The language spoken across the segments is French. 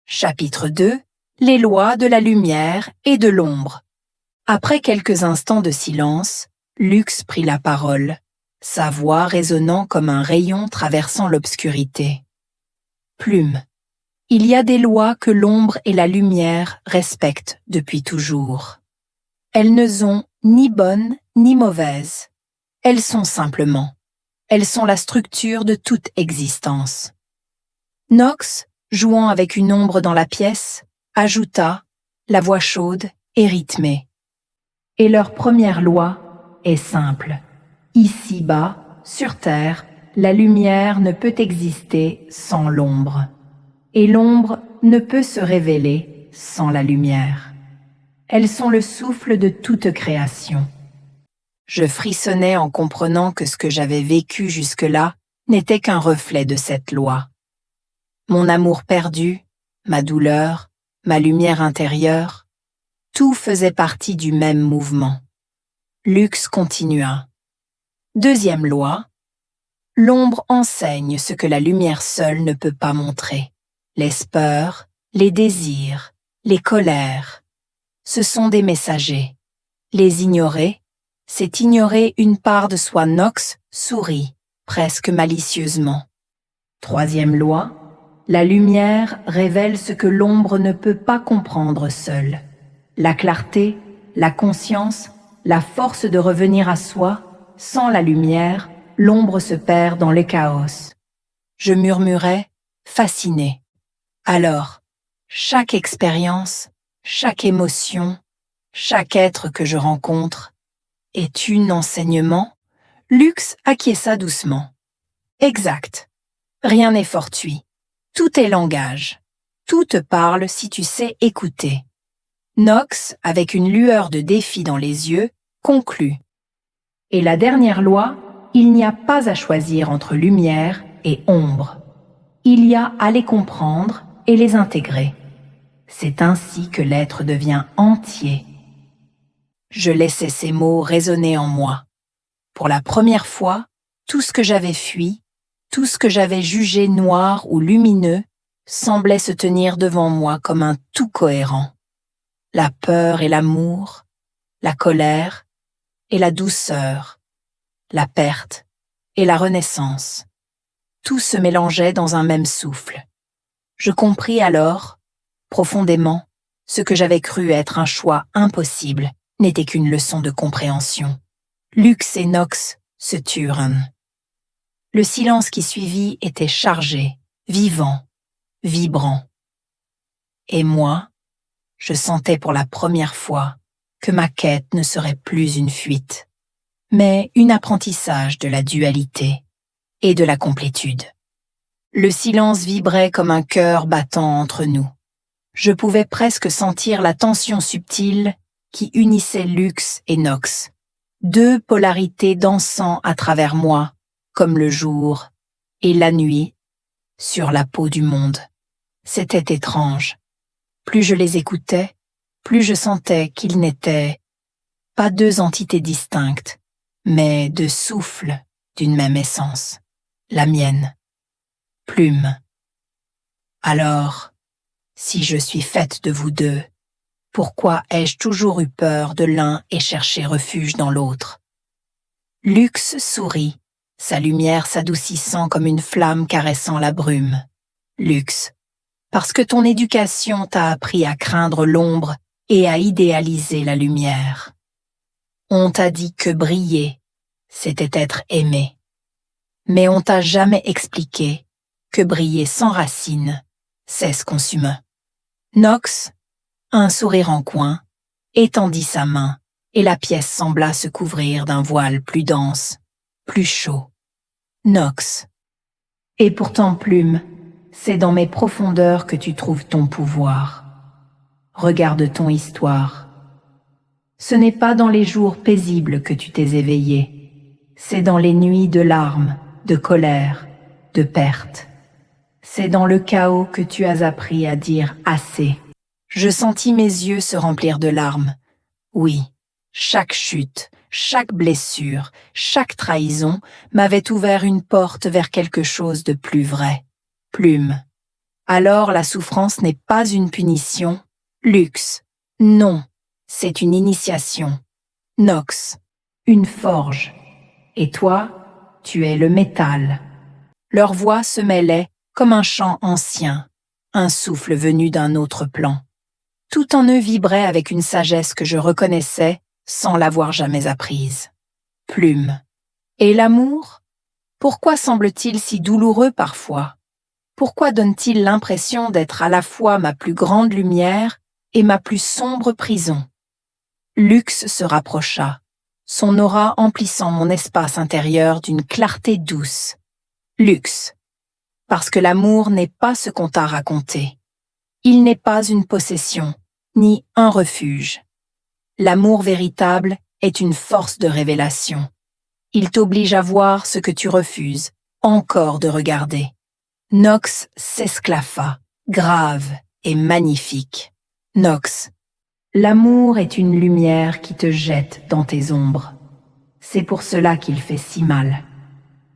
Chapitre 2. Les lois de la lumière et de l'ombre. Après quelques instants de silence, Lux prit la parole, sa voix résonnant comme un rayon traversant l'obscurité. Plume. Il y a des lois que l'ombre et la lumière respectent depuis toujours. Elles ne sont ni bonnes ni mauvaises. Elles sont simplement. Elles sont la structure de toute existence. Nox, jouant avec une ombre dans la pièce, ajouta, la voix chaude et rythmée. Et leur première loi est simple. Ici-bas, sur Terre, la lumière ne peut exister sans l'ombre. Et l'ombre ne peut se révéler sans la lumière. Elles sont le souffle de toute création. Je frissonnais en comprenant que ce que j'avais vécu jusque-là n'était qu'un reflet de cette loi. Mon amour perdu, ma douleur, ma lumière intérieure, tout faisait partie du même mouvement. Lux continua. Deuxième loi, l'ombre enseigne ce que la lumière seule ne peut pas montrer. Les peurs, les désirs, les colères, ce sont des messagers. Les ignorer, c'est ignorer une part de soi. Nox sourit, presque malicieusement. Troisième loi, la lumière révèle ce que l'ombre ne peut pas comprendre seule. La clarté, la conscience, la force de revenir à soi, sans la lumière, l'ombre se perd dans le chaos. Je murmurais, fasciné. Alors, chaque expérience, chaque émotion, chaque être que je rencontre, est un enseignement? Lux acquiesça doucement. Exact. Rien n'est fortuit. Tout est langage. Tout te parle si tu sais écouter. Nox, avec une lueur de défi dans les yeux, conclut. Et la dernière loi, il n'y a pas à choisir entre lumière et ombre. Il y a à les comprendre et les intégrer. C'est ainsi que l'être devient entier. Je laissais ces mots résonner en moi. Pour la première fois, tout ce que j'avais fui, tout ce que j'avais jugé noir ou lumineux, semblait se tenir devant moi comme un tout cohérent. La peur et l'amour, la colère et la douceur, la perte et la renaissance. Tout se mélangeait dans un même souffle. Je compris alors, profondément, ce que j'avais cru être un choix impossible n'était qu'une leçon de compréhension. Lux et Nox se turent. Le silence qui suivit était chargé, vivant, vibrant. Et moi, je sentais pour la première fois que ma quête ne serait plus une fuite, mais un apprentissage de la dualité et de la complétude. Le silence vibrait comme un cœur battant entre nous. Je pouvais presque sentir la tension subtile qui unissait Lux et Nox, deux polarités dansant à travers moi, comme le jour et la nuit, sur la peau du monde. C'était étrange. Plus je les écoutais, plus je sentais qu'ils n'étaient pas deux entités distinctes, mais deux souffles d'une même essence, la mienne. Plume. Alors, si je suis faite de vous deux, pourquoi ai-je toujours eu peur de l'un et cherché refuge dans l'autre? Lux sourit, sa lumière s'adoucissant comme une flamme caressant la brume. Lux, parce que ton éducation t'a appris à craindre l'ombre et à idéaliser la lumière. On t'a dit que briller, c'était être aimé. Mais on t'a jamais expliqué que briller sans racines, c'est se consumer. Nox, un sourire en coin, étendit sa main et la pièce sembla se couvrir d'un voile plus dense, plus chaud. Nox. Et pourtant, Plume, c'est dans mes profondeurs que tu trouves ton pouvoir. Regarde ton histoire. Ce n'est pas dans les jours paisibles que tu t'es éveillé. C'est dans les nuits de larmes, de colère, de perte. C'est dans le chaos que tu as appris à dire assez. Je sentis mes yeux se remplir de larmes. Oui, chaque chute, chaque blessure, chaque trahison m'avait ouvert une porte vers quelque chose de plus vrai. Plume, Alors la souffrance n'est pas une punition. Lux. Non, c'est une initiation. Nox. Une forge. Et toi, tu es le métal. Leurs voix se mêlaient comme un chant ancien, un souffle venu d'un autre plan. Tout en eux vibrait avec une sagesse que je reconnaissais sans l'avoir jamais apprise. Plume. Et l'amour? Pourquoi semble-t-il si douloureux parfois? Pourquoi donne-t-il l'impression d'être à la fois ma plus grande lumière et ma plus sombre prison? Lux se rapprocha, son aura emplissant mon espace intérieur d'une clarté douce. Lux. Parce que l'amour n'est pas ce qu'on t'a raconté. Il n'est pas une possession, ni un refuge. L'amour véritable est une force de révélation. Il t'oblige à voir ce que tu refuses encore de regarder. Nox s'esclaffa, grave et magnifique. Nox, l'amour est une lumière qui te jette dans tes ombres. C'est pour cela qu'il fait si mal.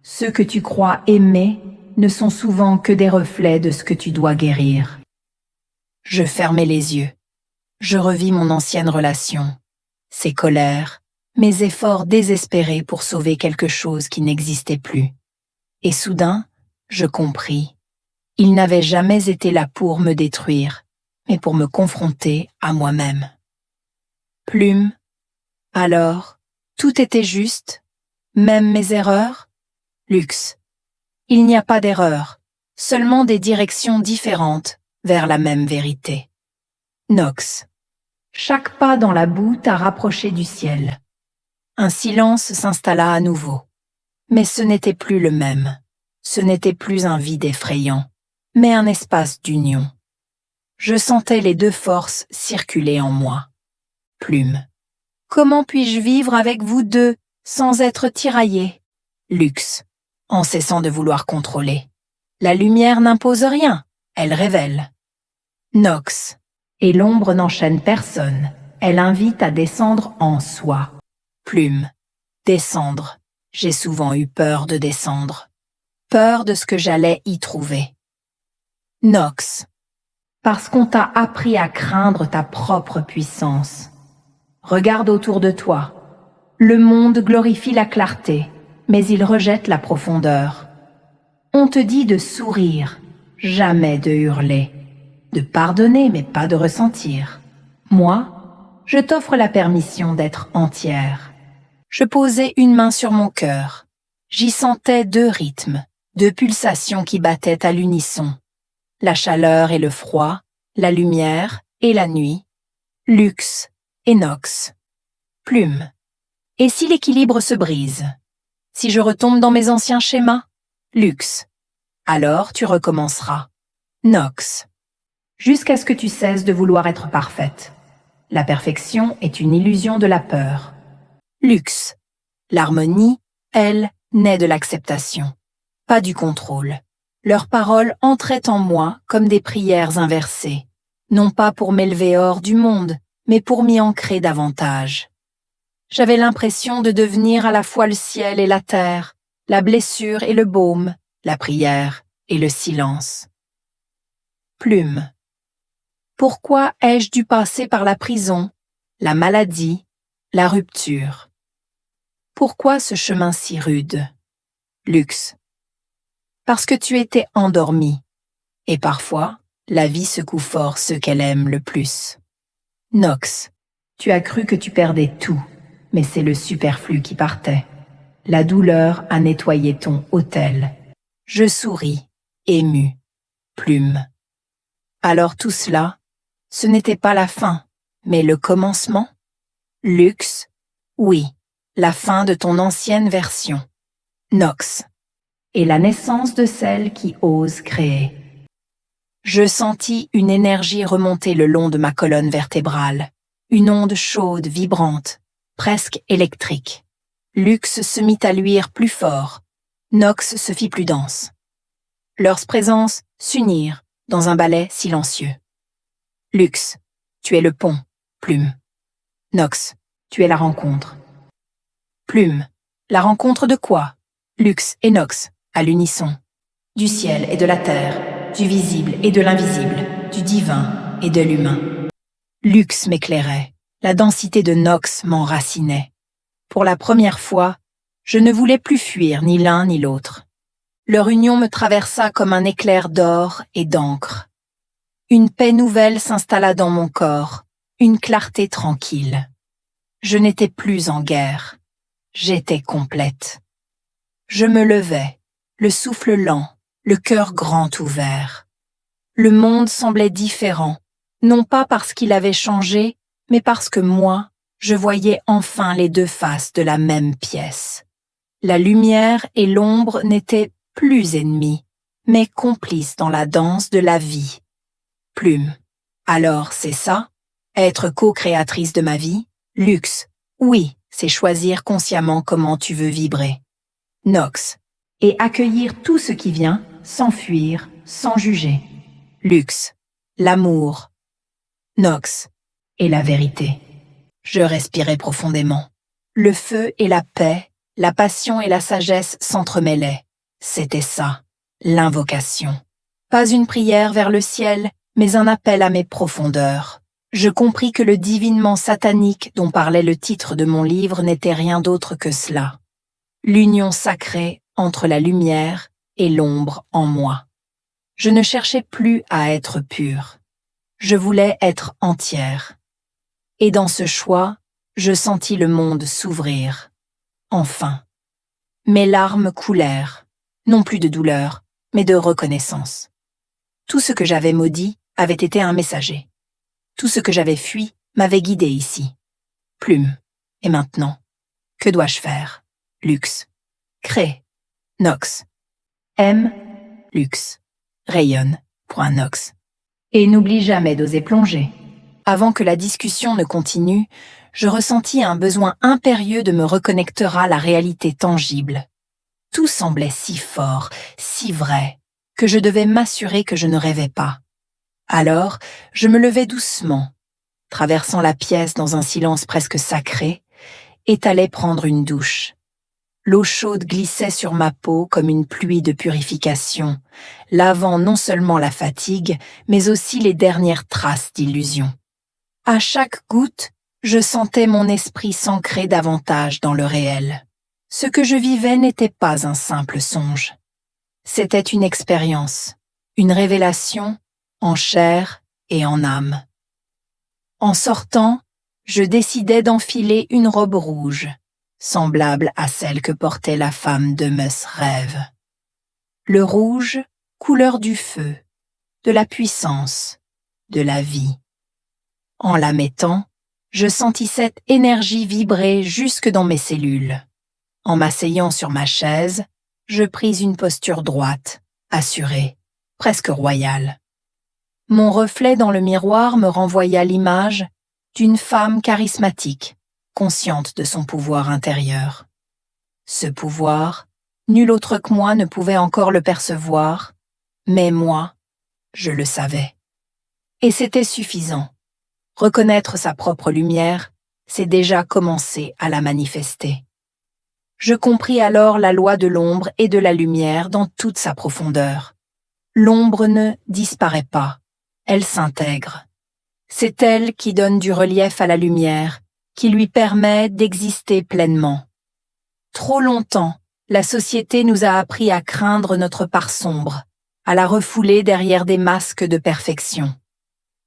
Ceux que tu crois aimer ne sont souvent que des reflets de ce que tu dois guérir. Je fermai les yeux. Je revis mon ancienne relation, ses colères, mes efforts désespérés pour sauver quelque chose qui n'existait plus. Et soudain, je compris. Il n'avait jamais été là pour me détruire, mais pour me confronter à moi-même. Plume. Alors, tout était juste, même mes erreurs? Lux. Il n'y a pas d'erreur, seulement des directions différentes vers la même vérité. Nox. Chaque pas dans la boue t'a rapproché du ciel. Un silence s'installa à nouveau. Mais ce n'était plus le même. Ce n'était plus un vide effrayant, mais un espace d'union. Je sentais les deux forces circuler en moi. Plume. Comment puis-je vivre avec vous deux sans être tiraillé? Lux. En cessant de vouloir contrôler. La lumière n'impose rien, elle révèle. Nox. Et l'ombre n'enchaîne personne, elle invite à descendre en soi. Plume. Descendre. J'ai souvent eu peur de descendre. Peur de ce que j'allais y trouver. Nox. Parce qu'on t'a appris à craindre ta propre puissance. Regarde autour de toi. Le monde glorifie la clarté, mais il rejette la profondeur. On te dit de sourire, jamais de hurler, de pardonner mais pas de ressentir. Moi, je t'offre la permission d'être entière. Je posai une main sur mon cœur. J'y sentais deux rythmes, deux pulsations qui battaient à l'unisson. La chaleur et le froid, la lumière et la nuit. Lux et Nox. Plume. Et si l'équilibre se brise? Si je retombe dans mes anciens schémas? Lux. Alors tu recommenceras. Nox. Jusqu'à ce que tu cesses de vouloir être parfaite. La perfection est une illusion de la peur. Lux. L'harmonie, elle, naît de l'acceptation, pas du contrôle. Leurs paroles entraient en moi comme des prières inversées, non pas pour m'élever hors du monde, mais pour m'y ancrer davantage. J'avais l'impression de devenir à la fois le ciel et la terre, la blessure et le baume, la prière et le silence. Plume. Pourquoi ai-je dû passer par la prison, la maladie, la rupture? Pourquoi ce chemin si rude? Lux. Parce que tu étais endormi, et parfois, la vie secoue fort ceux qu'elle aime le plus. Nox. Tu as cru que tu perdais tout, mais c'est le superflu qui partait. La douleur a nettoyé ton autel. Je souris, ému. Plume. Alors tout cela, ce n'était pas la fin, mais le commencement? Lux. Oui, la fin de ton ancienne version. Nox. Et la naissance de celle qui ose créer. Je sentis une énergie remonter le long de ma colonne vertébrale, une onde chaude, vibrante, presque électrique. Lux se mit à luire plus fort, Nox se fit plus dense. Leurs présences s'unirent dans un ballet silencieux. Lux, tu es le pont, Plume. Nox, tu es la rencontre. Plume, la rencontre de quoi? Lux et Nox, à l'unisson. Du ciel et de la terre. du visible et de l'invisible, du divin et de l'humain. Lux m'éclairait, la densité de Nox m'enracinait. Pour la première fois, je ne voulais plus fuir ni l'un ni l'autre. Leur union me traversa comme un éclair d'or et d'encre. Une paix nouvelle s'installa dans mon corps, une clarté tranquille. Je n'étais plus en guerre. J'étais complète. Je me levais, le souffle lent, le cœur grand ouvert. Le monde semblait différent, non pas parce qu'il avait changé, mais parce que moi, je voyais enfin les deux faces de la même pièce. La lumière et l'ombre n'étaient plus ennemis, mais complices dans la danse de la vie. Plume. Alors, c'est ça? Être co-créatrice de ma vie? Luxe. Oui, c'est choisir consciemment comment tu veux vibrer. Nox. Et accueillir tout ce qui vient, sans fuir, sans juger. Luxe. L'amour. Nox. Et la vérité. Je respirais profondément. Le feu et la paix, la passion et la sagesse s'entremêlaient. C'était ça, l'invocation. Pas une prière vers le ciel, mais un appel à mes profondeurs. Je compris que le divinement satanique dont parlait le titre de mon livre n'était rien d'autre que cela. L'union sacrée entre la lumière et l'ombre en moi. Je ne cherchais plus à être pure. Je voulais être entière. Et dans ce choix, je sentis le monde s'ouvrir. Enfin. Mes larmes coulèrent, non plus de douleur, mais de reconnaissance. Tout ce que j'avais maudit avait été un messager. Tout ce que j'avais fui m'avait guidé ici. Plume. Et maintenant, que dois-je faire? Luxe. Crée. Nox. Aime. Luxe. Rayonne. Point Nox. Et n'oublie jamais d'oser plonger. Avant que la discussion ne continue, je ressentis un besoin impérieux de me reconnecter à la réalité tangible. Tout semblait si fort, si vrai, que je devais m'assurer que je ne rêvais pas. Alors, je me levai doucement, traversant la pièce dans un silence presque sacré, et allai prendre une douche. L'eau chaude glissait sur ma peau comme une pluie de purification, lavant non seulement la fatigue, mais aussi les dernières traces d'illusion. À chaque goutte, je sentais mon esprit s'ancrer davantage dans le réel. Ce que je vivais n'était pas un simple songe. C'était une expérience, une révélation, en chair et en âme. En sortant, je décidai d'enfiler une robe rouge, semblable à celle que portait la femme de Meus Rêve. Le rouge, couleur du feu, de la puissance, de la vie. En la mettant, je sentis cette énergie vibrer jusque dans mes cellules. En m'asseyant sur ma chaise, je pris une posture droite, assurée, presque royale. Mon reflet dans le miroir me renvoya l'image d'une femme charismatique, consciente de son pouvoir intérieur. Ce pouvoir, nul autre que moi ne pouvait encore le percevoir, mais moi, je le savais. Et c'était suffisant. Reconnaître sa propre lumière, c'est déjà commencer à la manifester. Je compris alors la loi de l'ombre et de la lumière dans toute sa profondeur. L'ombre ne disparaît pas, elle s'intègre. C'est elle qui donne du relief à la lumière, qui lui permet d'exister pleinement. Trop longtemps, la société nous a appris à craindre notre part sombre, à la refouler derrière des masques de perfection.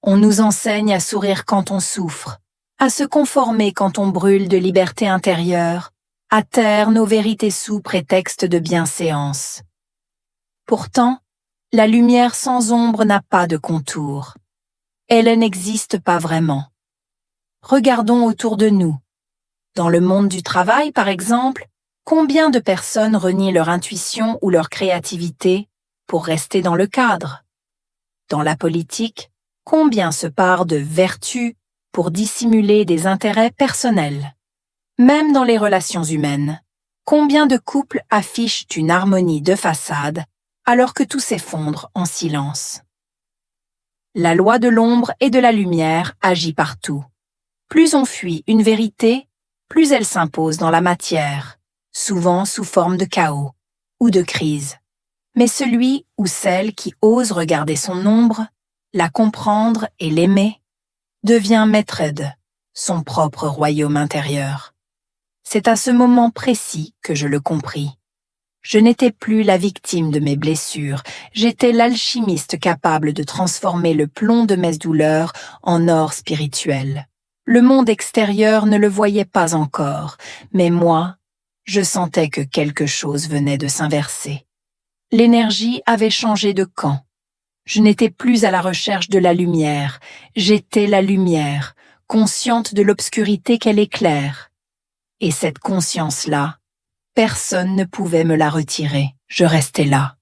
On nous enseigne à sourire quand on souffre, à se conformer quand on brûle de liberté intérieure, à taire nos vérités sous prétexte de bienséance. Pourtant, la lumière sans ombre n'a pas de contour. Elle n'existe pas vraiment. Regardons autour de nous. Dans le monde du travail, par exemple, combien de personnes renient leur intuition ou leur créativité pour rester dans le cadre? Dans la politique, combien se parent de vertu pour dissimuler des intérêts personnels? Même dans les relations humaines, combien de couples affichent une harmonie de façade alors que tout s'effondre en silence? La loi de l'ombre et de la lumière agit partout. Plus on fuit une vérité, plus elle s'impose dans la matière, souvent sous forme de chaos ou de crise. Mais celui ou celle qui ose regarder son ombre, la comprendre et l'aimer, devient Maitred, son propre royaume intérieur. C'est à ce moment précis que je le compris. Je n'étais plus la victime de mes blessures, j'étais l'alchimiste capable de transformer le plomb de mes douleurs en or spirituel. Le monde extérieur ne le voyait pas encore, mais moi, je sentais que quelque chose venait de s'inverser. L'énergie avait changé de camp. Je n'étais plus à la recherche de la lumière, j'étais la lumière, consciente de l'obscurité qu'elle éclaire. Et cette conscience-là, personne ne pouvait me la retirer. Je restais là,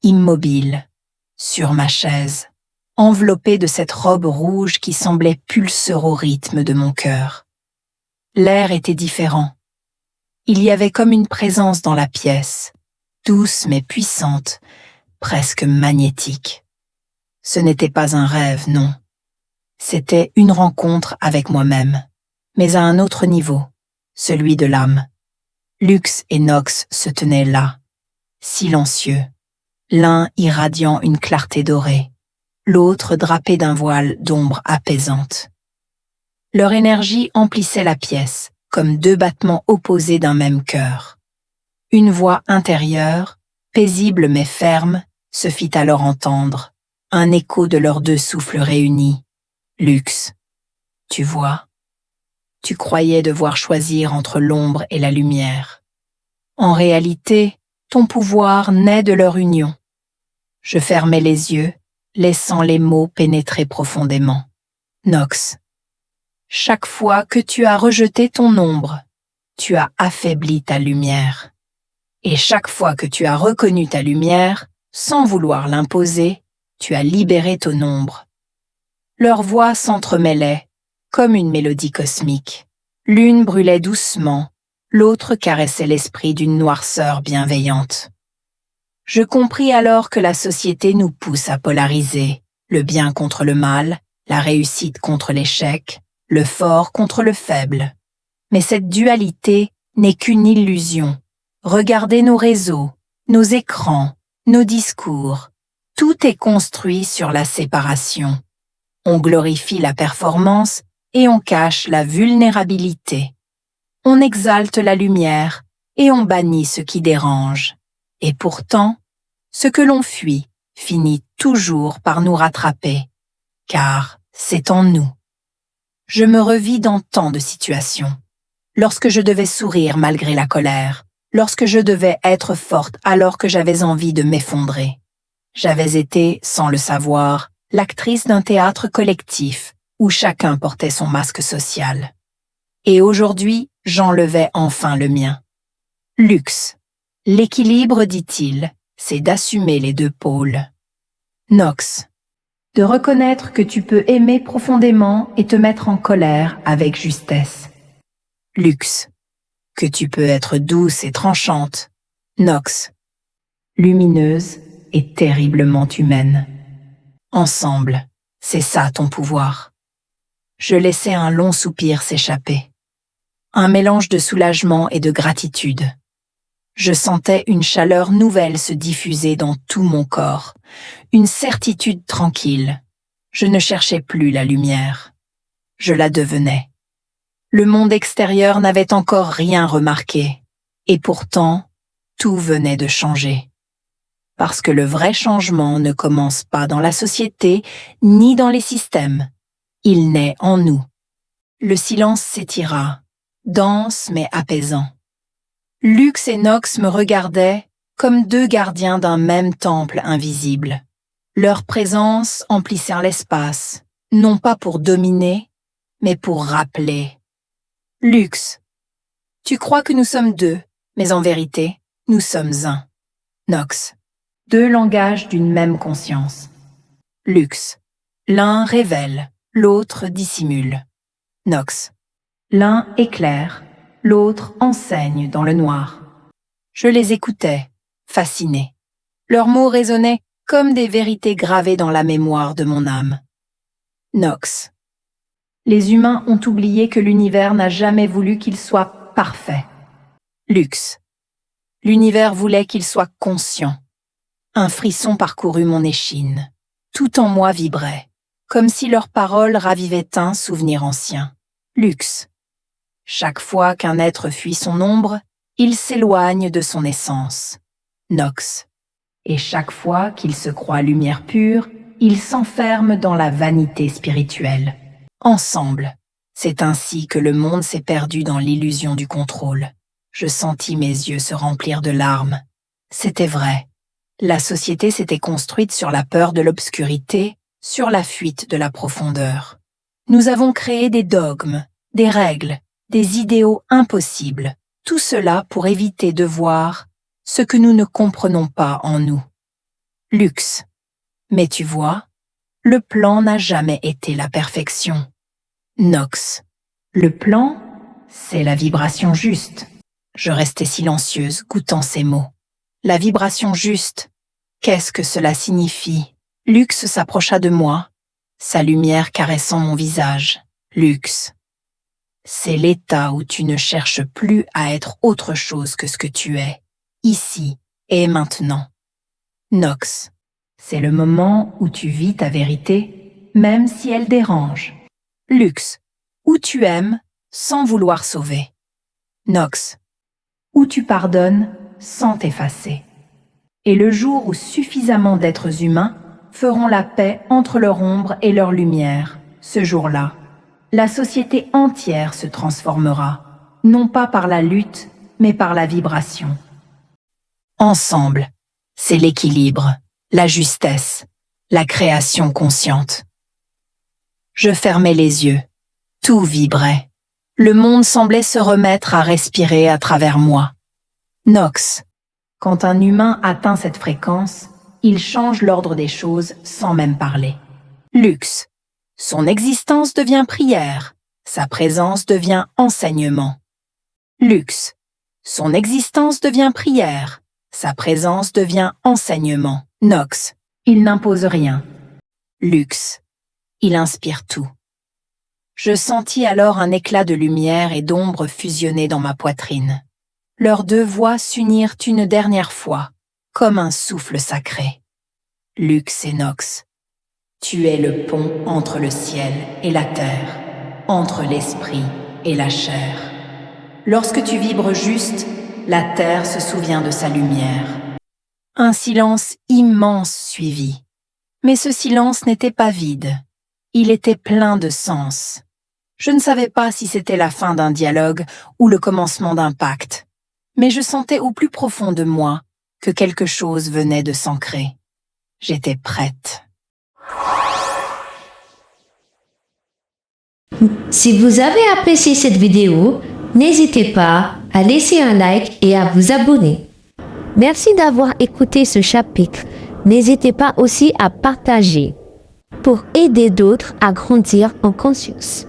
immobile, sur ma chaise, enveloppée de cette robe rouge qui semblait pulser au rythme de mon cœur. L'air était différent. Il y avait comme une présence dans la pièce, douce mais puissante, presque magnétique. Ce n'était pas un rêve, non. C'était une rencontre avec moi-même, mais à un autre niveau, celui de l'âme. Lux et Nox se tenaient là, silencieux, l'un irradiant une clarté dorée, l'autre drapé d'un voile d'ombre apaisante. Leur énergie emplissait la pièce, comme deux battements opposés d'un même cœur. Une voix intérieure, paisible mais ferme, se fit alors entendre, un écho de leurs deux souffles réunis. Lux, tu vois, tu croyais devoir choisir entre l'ombre et la lumière. En réalité, ton pouvoir naît de leur union. Je fermais les yeux, laissant les mots pénétrer profondément. Nox, chaque fois que tu as rejeté ton ombre, tu as affaibli ta lumière. Et chaque fois que tu as reconnu ta lumière, sans vouloir l'imposer, tu as libéré ton ombre. Leurs voix s'entremêlaient, comme une mélodie cosmique. L'une brûlait doucement, l'autre caressait l'esprit d'une noirceur bienveillante. Je compris alors que la société nous pousse à polariser, le bien contre le mal, la réussite contre l'échec, le fort contre le faible. Mais cette dualité n'est qu'une illusion. Regardez nos réseaux, nos écrans, nos discours. Tout est construit sur la séparation. On glorifie la performance et on cache la vulnérabilité. On exalte la lumière et on bannit ce qui dérange. Et pourtant, ce que l'on fuit finit toujours par nous rattraper, car c'est en nous. Je me revis dans tant de situations. Lorsque je devais sourire malgré la colère, lorsque je devais être forte alors que j'avais envie de m'effondrer. J'avais été, sans le savoir, l'actrice d'un théâtre collectif où chacun portait son masque social. Et aujourd'hui, j'enlevais enfin le mien. Lux. L'équilibre, dit-il, c'est d'assumer les deux pôles. Nox. De reconnaître que tu peux aimer profondément et te mettre en colère avec justesse. Lux. Que tu peux être douce et tranchante. Nox. Lumineuse et terriblement humaine. Ensemble, c'est ça ton pouvoir. Je laissai un long soupir s'échapper. Un mélange de soulagement et de gratitude. Je sentais une chaleur nouvelle se diffuser dans tout mon corps, une certitude tranquille. Je ne cherchais plus la lumière. Je la devenais. Le monde extérieur n'avait encore rien remarqué, et pourtant, tout venait de changer. Parce que le vrai changement ne commence pas dans la société, ni dans les systèmes. Il naît en nous. Le silence s'étira, dense mais apaisant. Lux et Nox me regardaient comme deux gardiens d'un même temple invisible. Leur présence emplissait l'espace, non pas pour dominer, mais pour rappeler. Lux, tu crois que nous sommes deux, mais en vérité, nous sommes un. Nox, deux langages d'une même conscience. Lux, l'un révèle, l'autre dissimule. Nox, l'un éclaire, l'autre enseigne dans le noir. Je les écoutais, fasciné. Leurs mots résonnaient comme des vérités gravées dans la mémoire de mon âme. Nox. Les humains ont oublié que l'univers n'a jamais voulu qu'il soit parfait. Lux. L'univers voulait qu'il soit conscient. Un frisson parcourut mon échine. Tout en moi vibrait, comme si leurs paroles ravivaient un souvenir ancien. Luxe. Chaque fois qu'un être fuit son ombre, il s'éloigne de son essence. Nox. Et chaque fois qu'il se croit lumière pure, il s'enferme dans la vanité spirituelle. Ensemble. C'est ainsi que le monde s'est perdu dans l'illusion du contrôle. Je sentis mes yeux se remplir de larmes. C'était vrai. La société s'était construite sur la peur de l'obscurité, sur la fuite de la profondeur. Nous avons créé des dogmes, des règles, des idéaux impossibles. Tout cela pour éviter de voir ce que nous ne comprenons pas en nous. Luxe. Mais tu vois, le plan n'a jamais été la perfection. Nox. Le plan, c'est la vibration juste. Je restais silencieuse, goûtant ces mots. La vibration juste. Qu'est-ce que cela signifie? Luxe s'approcha de moi, sa lumière caressant mon visage. Luxe. C'est l'état où tu ne cherches plus à être autre chose que ce que tu es, ici et maintenant. Nox. C'est le moment où tu vis ta vérité, même si elle dérange. Luxe. Où tu aimes sans vouloir sauver. Nox. Où tu pardonnes sans t'effacer. Et le jour où suffisamment d'êtres humains feront la paix entre leur ombre et leur lumière, ce jour-là, la société entière se transformera, non pas par la lutte, mais par la vibration. Ensemble, c'est l'équilibre, la justesse, la création consciente. Je fermais les yeux, tout vibrait. Le monde semblait se remettre à respirer à travers moi. Nox. Quand un humain atteint cette fréquence, il change l'ordre des choses sans même parler. Luxe. Son existence devient prière, sa présence devient enseignement. Luxe. Son existence devient prière, sa présence devient enseignement. Nox. Il n'impose rien. Luxe. Il inspire tout. Je sentis alors un éclat de lumière et d'ombre fusionner dans ma poitrine. Leurs deux voix s'unirent une dernière fois, comme un souffle sacré. Luxe et Nox. Tu es le pont entre le ciel et la terre, entre l'esprit et la chair. Lorsque tu vibres juste, la terre se souvient de sa lumière. Un silence immense suivit. Mais ce silence n'était pas vide. Il était plein de sens. Je ne savais pas si c'était la fin d'un dialogue ou le commencement d'un pacte. Mais je sentais au plus profond de moi que quelque chose venait de s'ancrer. J'étais prête. Si vous avez apprécié cette vidéo, n'hésitez pas à laisser un like et à vous abonner. Merci d'avoir écouté ce chapitre. N'hésitez pas aussi à partager pour aider d'autres à grandir en conscience.